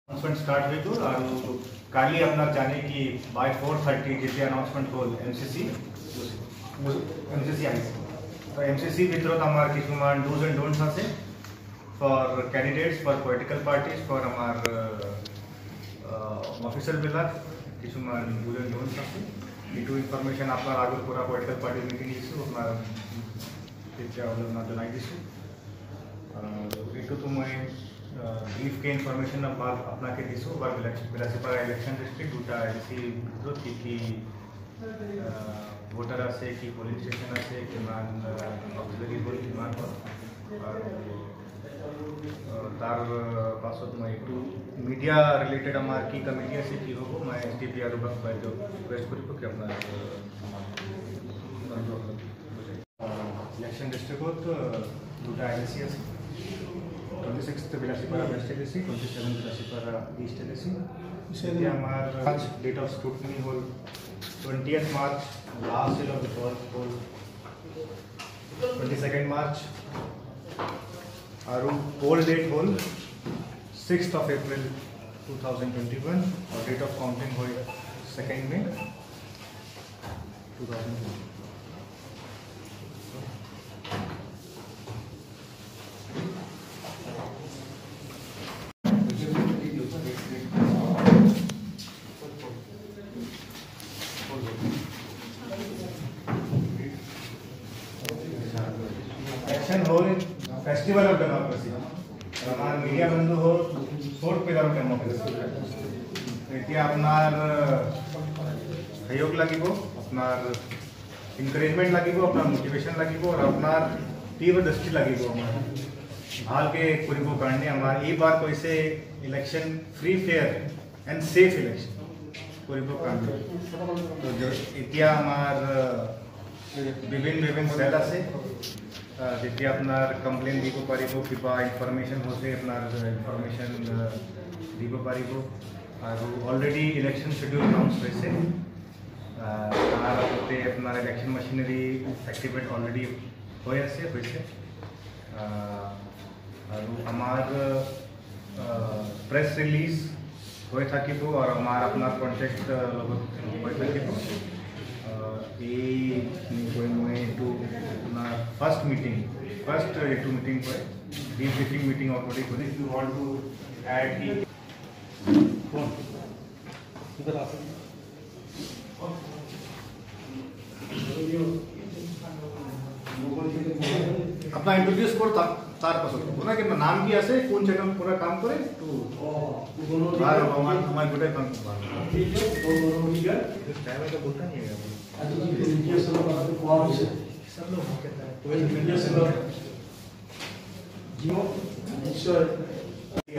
Announcement start हुई तो और काली अपना जाने की बाय 4:30 जेते अनाउंसमेंट होल एमसीसी आइस तो एमसीसी भितर हमार किछुमान डूज एंड डोंट्स আছে for candidates for political parties for हमार ऑफिसर बिलाक किछुमान डूज एंड डोंट्स আছে इटू इनफरमेशन আপনার আগে পুরা পলিটিক্যাল পার্টি মিটিং দিছো আপনার তেতিয়া হলো না জানাই দিছো इटू तो मैं ब्रीफ के इनफरमेशन अपना के दिसो बार बिलासीपाड़ा इलेक्शन डिस्ट्रिक्ट दुटा एलसी विरोध की भोटर আছে কি পোলিং স্টেশন আছে কিমান অক্সিলারি হল কিমান আর তার পাছত মই একটু মিডিয়া রিলেটেড আমার কি কমিটি আছে কি হবো মই এসডিপি আর বাইরে রিকোয়েস্ট করিব কি আপনার ইলেকশন ডিস্ট্রিক্টত দুটা এলসি আছে 26th Bilasipara west LC 27th Bilasipara east LC इसलिए हमारा आज डेट ऑफ स्क्रूटनी होल 20th March last day of the first होल 22nd मार्च और पोल डेट होल 6th ऑफ अप्रैल 2021 और डेट ऑफ काउंटिंग होल 2nd May 2020। इलेक्शन हो फेस्टिवल ऑफ डेमोक्रेसी हमारे मीडिया बंधु हो फोर्थ पिलर ऑफ डेमोक्रेसी এতিয়া আপনার सहयोग লাগিব আপনার এনকারেজমেন্ট লাগিব আপনার মোটিভেশন লাগিব और আপনার तीव्र दृष्टि লাগিব আমার ভালকে কৰিব কাৰণে আমাৰ এই বাৰ কৈছে election free fair and safe election কৰিব কাৰণে তো এতিয়া আমাৰ বিভিন্ন সেল আছে যেতিয়া আপনার কমপ্লেন দিব পারিব কিবা ইনফরমেশন হচ্ছে আপনার ইনফরমেশন দিব পারিব আর অলরেডি ইলেকশন শিডিউল অ্যানাউন্স হয়েছে তার মধ্যে আপনার ইলেকশন মেশিনারি অ্যাক্টিভেট অলরেডি হয়েছে আর আমার প্রেস রিলিজ হয়ে থাকিব আর আমার আপনার কন্টেক্ট লগত হয়ে থাকিব এই first meeting first to meeting पर डीब्रीफिंग मीटिंग ऑलरेडी करी यू वांट टू ऐड की फोन इधर आ अपना इंट्रोड्यूस कर तार पसंद हो ना कि नाम की আছে কোন চ্যানেল পুরো কাম করে তো আর আমার গোটে কাম ঠিক আছে তো ঠিক আছে টাইম तो बोलता नहीं है आज तो मीडिया से कोऑर्ड से सब लोग कहता है तो मीडिया से जियो निश्चय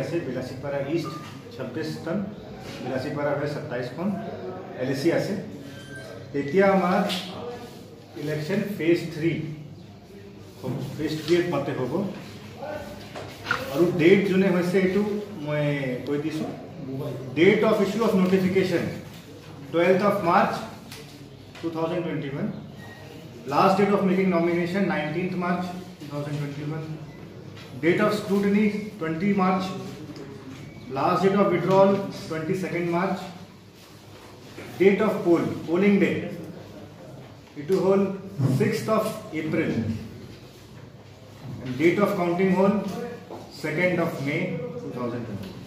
ऐसे Bilasipara east 26 ton Bilasipara west 27 टन एलसी আছে তেতিয়া আমার ইলেকশন ফেজ 3 ফেজ 3 মতে হবো और डेट जोने হইছে এটু মই কই দিছো date of issue of notification 12th of March 2021 last date of making nomination 19th March 2021 date of scrutiny 20 March last date of withdrawal 22nd March date of polling day it to hold 6th of April and date of counting hold 2nd of May 2020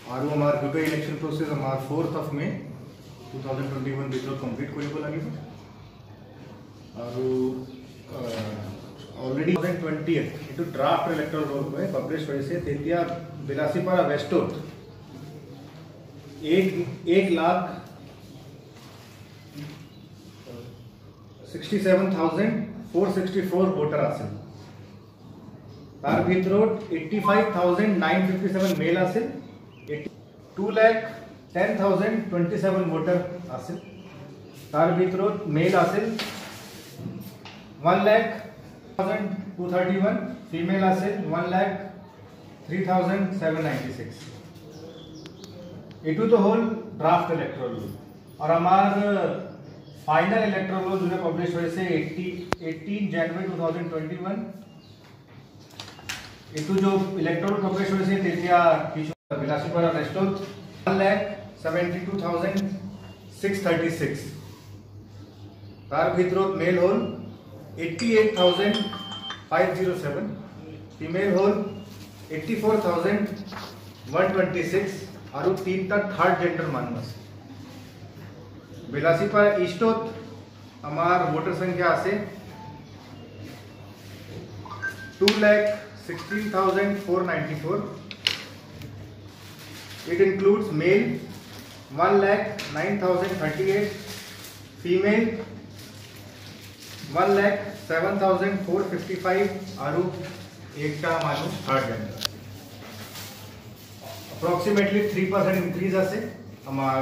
और हमारे दुटा election process हमारे 4th of May 2021 ভিতৰত complete কৰিব লাগিব আৰু already 2020 এটো draft Electral roll হৈ পাবলিশ হৈছে তেতিয়া बिलासीपाड़ा वेस्टত 1,67,464 ভোটাৰ আছে তাৰ ভিতৰত 85,957 মেল আছে 2,10,027 ভোটাৰ আছে তাৰ ভিতৰত মেল আছে 1,01,231 ফিমেল আছে 1,03,796 এটু তো হল ড্রাফট ইলেক্ট্রাল রোল और हमार फाइनल इलेक्ट्रल रोल जो पब्लिश हुए से 18 जनवरी 2021 एटू जो इलेक्ट्रल पब्लिश हुए से বিলাসীপাৰা ৰেষ্টত 1,72,636 তাৰ ভিতৰত মেল হ'ল 88,507 ফিমেল হ'ল 84,126 আৰু তিনিটা থাৰ্ড জেন্ডাৰ মানুহ আছে বিলাসীপাৰা ইষ্টত আমাৰ ভোটাৰ সংখ্যা আছে 2,16,494 It includes male 1,09,038 female 1,07,455 আৰু একটা মানুহ থাৰ্ড জেন্ডাৰ approximately 3% increase আছে আমাৰ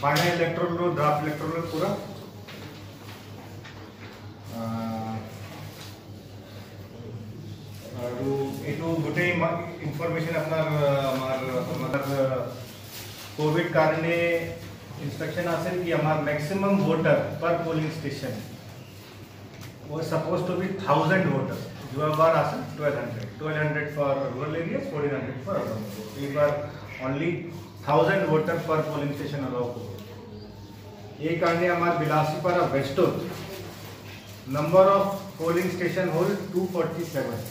ফাইনাল ইলেক্ট্ৰল ড্ৰাফট ইলেক্ট্ৰল পুৰা আৰু এটো গোটেই ইনফরমেশন আপনার আমার কোভিড কারণে इंस्ट्रक्शन आसे कि हमारा मैक्सिमम वोटर पर पोलिंग स्टेशन वो सपोज टू बी 1000 वोटर जो बार आसे 1200 for rural areas 1400 for urban एक बार ओनली 1000 वोटर पर पोलिंग स्टेशन अलाउ को ये कारण हमारा Bilasipara west number of polling station होल 247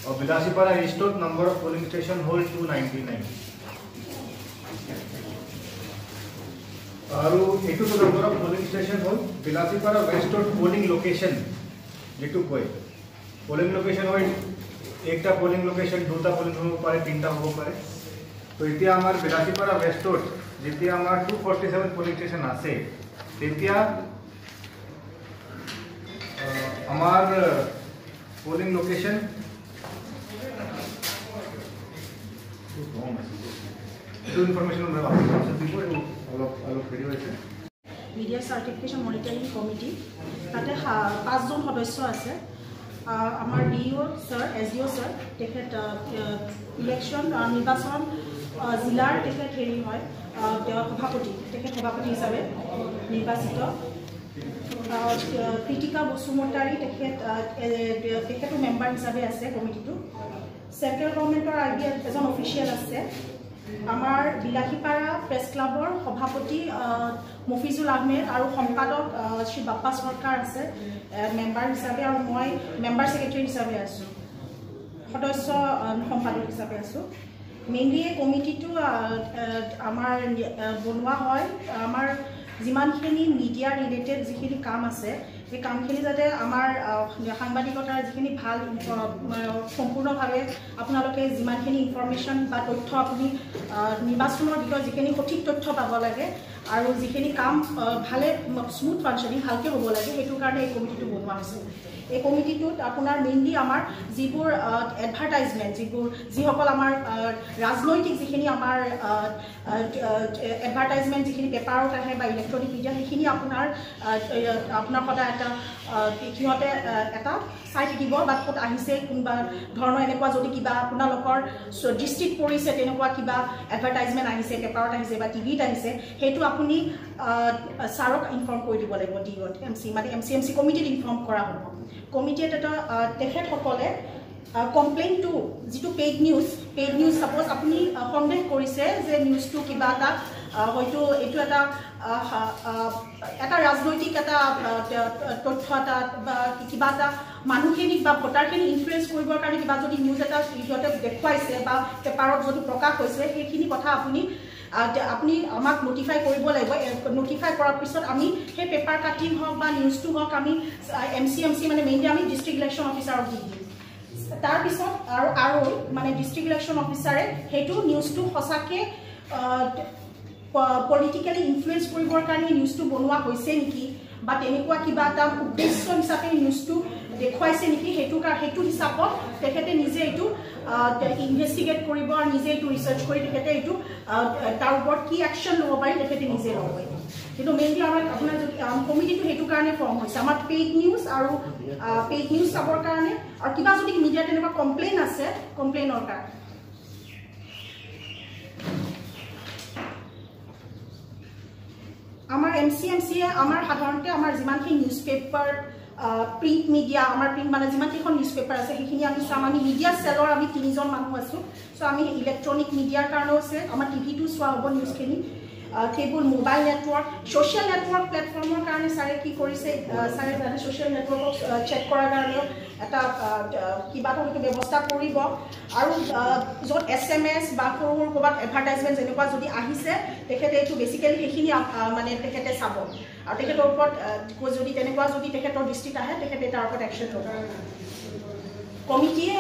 और Bilasipara east number of polling station होल 299 और एटू तो नंबर ऑफ पोलिंग स्टेशन होल बिलासीपारा वेस्ट पोलिंग लोकेशन जेटू कोई पोलिंग लोकेशन हो एकटा पोलिंग लोकेशन दुटा पोलिंग हो पारे तीनटा हो पारे तो इतिया हमार बिलासीपारा वेस्ट जेतिया हमार 247 पोलिंग स्टेशन आसे तेतिया हमार polling location media certification monitoring committee তাতে 5 জন সদস্য আছে আমার ডিও স্যার এসডিও স্যার তেখেত ইলেকশন নির্বাচন জিলার তেখেত হেৰি হয় সভাপতি তেখেত সভাপতি হিচাপে নিৰ্বাচিত কৃতিকা বসুমতাৰী তেখেতো মেম্বাৰ হিচাপে আছে কমিটিটো সেন্ট্ৰাল গভৰ্নমেন্টৰ আগে এজন অফিচিয়াল আছে আমাৰ বিলাসীপাৰা প্ৰেছ ক্লাবৰ সভাপতি মফিজুল আহমেদ আৰু সম্পাদক শ্ৰী বাপ্পা সৰকাৰ আছে মেম্বাৰ হিচাপে আৰু মই মেম্বাৰ সেক্ৰেটাৰী হিচাপে আছো সদস্য সম্পাদক হিচাপে আছো মেইনলি এই কমিটিটো আমাৰ বনোৱা হয় আমাৰ যিমানখিনি মিডিয়া ৰিলেটেড যিখিনি কাম আছে এই কামখিনি যাতে আমাৰ সাংবাদিকতাৰ যিখিনি ভাল সম্পূৰ্ণভাৱে আপোনালোকে যিমানখিনি ইনফৰমেশ্যন বা তথ্য আপুনি নিৰ্বাচনৰ বিষয়ে যিখিনি সঠিক তথ্য পাব লাগে আৰু যিখিনি কাম ভালে স্মুথ ফাংচনিং ভালকৈ হ'ব লাগে সেইটো কাৰণে এই কমিটিটো বনোৱা হৈছে এই কমিটিটোত আপোনাৰ মেইনলি আমাৰ যিবোৰ এডভাৰটাইজমেণ্ট যিসকল আমাৰ ৰাজনৈতিক যিখিনি আমাৰ এডভাৰটাইজমেণ্ট যিখিনি পেপাৰত আহে বা ইলেক্ট্ৰনিক মিডিয়া সেইখিনি আপোনাৰ সদায় এটা সিহঁতে এটা চাই থাকিব বা ক'ত আহিছে কোনোবা ধৰণৰ এনেকুৱা যদি কিবা আপোনালোকৰ দৃষ্টিত পৰিছে তেনেকুৱা কিবা এডভাৰটাইজমেণ্ট আহিছে পেপাৰত আহিছে বা টিভিত আহিছে সেইটো আপুনি ছাৰক ইনফৰ্ম কৰি দিব লাগিব ডিঅ'ত এমচি মানে এমচি কমিটিত ইনফৰ্ম কৰা হ'ব কমিটিত এটা তেখেতসকলে কমপ্লেইন টু যিটো পেইড নিউজ সাপোজ আপুনি সন্দেহ কৰিছে যে নিউজটো কিবা এটা হয়তো এইটো এটা ৰাজনৈতিক এটা তথ্য এটা বা কিবা এটা মানুহখিনিক বা ভোটাৰখিনি ইনফ্লুৱেঞ্চ কৰিবৰ কাৰণে কিবা যদি নিউজ এটা সিহঁতে দেখুৱাইছে বা পেপাৰত যদি প্ৰকাশ হৈছে সেইখিনি কথা আপুনি আমাক নটিফাই কৰিব লাগিব নটিফাই কৰাৰ পিছত আমি সেই পেপাৰ কাটিং হওক বা নিউজটো হওক আমি এমচি মানে মেইনলি আমি ডিষ্ট্ৰিক্ট ইলেকশ্যন অফিচাৰক দি দিম তাৰ পিছত আৰু মানে ডিষ্ট্ৰিক্ট ইলেকশ্যন অফিচাৰে সেইটো নিউজটো সঁচাকৈ পলিটিক্যালি ইনফ্লুৱেঞ্চ কৰিবৰ কাৰণে নিউজটো বনোৱা হৈছে নেকি বা তেনেকুৱা কিবা এটা উদ্দেশ্য হিচাপে নিউজটো দেখুৱাইছে নেকি সেইটো হিচাপত তেখেতে নিজে এইটো ইনভেষ্টিগেট কৰিব আৰু নিজে এইটো ৰিচাৰ্চ কৰি তেখেতে এইটো তাৰ ওপৰত কি একশ্যন ল'ব পাৰি তেখেতে নিজে ল'ব কিন্তু মেইনলি আপোনাৰ যদি কমিটিটো সেইটো কাৰণে ফৰ্ম হৈছে আমাৰ পেইড নিউজ চাবৰ কাৰণে আৰু কিবা যদি মিডিয়াত তেনেকুৱা কমপ্লেইন আছে কমপ্লেইনৰ কাৰণে আমাৰ এমচিএ আমাৰ সাধাৰণতে আমাৰ যিমানখিনি নিউজ পেপাৰ প্ৰিণ্ট মিডিয়া আমাৰ প্ৰিণ্ট মানে যিমানকেইখন নিউজ পেপাৰ আছে সেইখিনি আমি চাম আমি মিডিয়া চেলৰ আমি 3জন মানুহ আছোঁ চ' আমি ইলেক্ট্ৰনিক মিডিয়াৰ কাৰণেও আছে আমাৰ টিভিটো চোৱা হ'ব নিউজখিনি কেবল মোবাইল নেটৱৰ্ক ছ'চিয়েল নেটৱৰ্ক প্লেটফৰ্মৰ কাৰণে ছাৰে কি কৰিছে ছাৰে ছ'চিয়েল নেটৱৰ্কক চেক কৰাৰ কাৰণেও এটা কিবা এটা হয়তো ব্যৱস্থা কৰিব আৰু য'ত SMS বা সৰু সৰু ক'ৰবাত এডভাৰটাইজমেণ্ট যেনেকুৱা যদি আহিছে তেখেতে এইটো বেচিকেলি সেইখিনি মানে তেখেতে চাব আৰু তেখেতৰ ওপৰত যদি তেনেকুৱা যদি তেখেতৰ দৃষ্টিত আহে তেখেতে তাৰ ওপৰত একশ্যন ল'ব কমিটিয়ে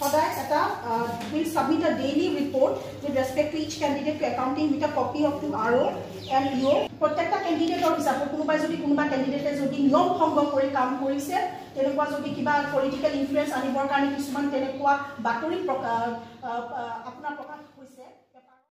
সদায় এটা will submit a daily report with respect to each candidate to accounting with a copy of to RO and EO প্ৰত্যেকটা কেণ্ডিডেটৰ হিচাপত কোনোবা কেণ্ডিডেটে যদি নিয়ম ভংগ কৰি কাম কৰিছে তেনেকুৱা যদি কিবা পলিটিকেল ইনফ্লুৱেঞ্চ আনিবৰ কাৰণে কিছুমান তেনেকুৱা বাতৰি আপোনাৰ প্ৰকাশ